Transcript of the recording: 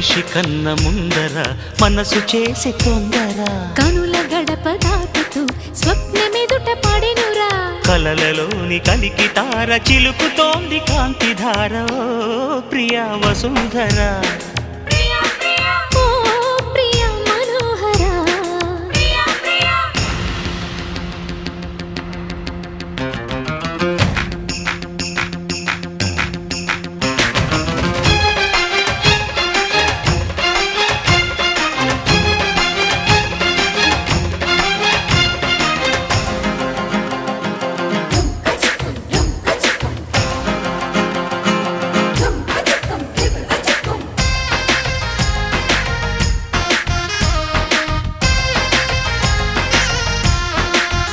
మనిషి కన్న ముందర మనసు చేసి తొందర కనుల గడప దాటుతూ స్వప్నమెదుట పడెనురా కలలలోని కలికి తార చిలుకుతోంది కాంతిధార ఓ ప్రియా వసుంధర ఓ ప్రియ మనోహర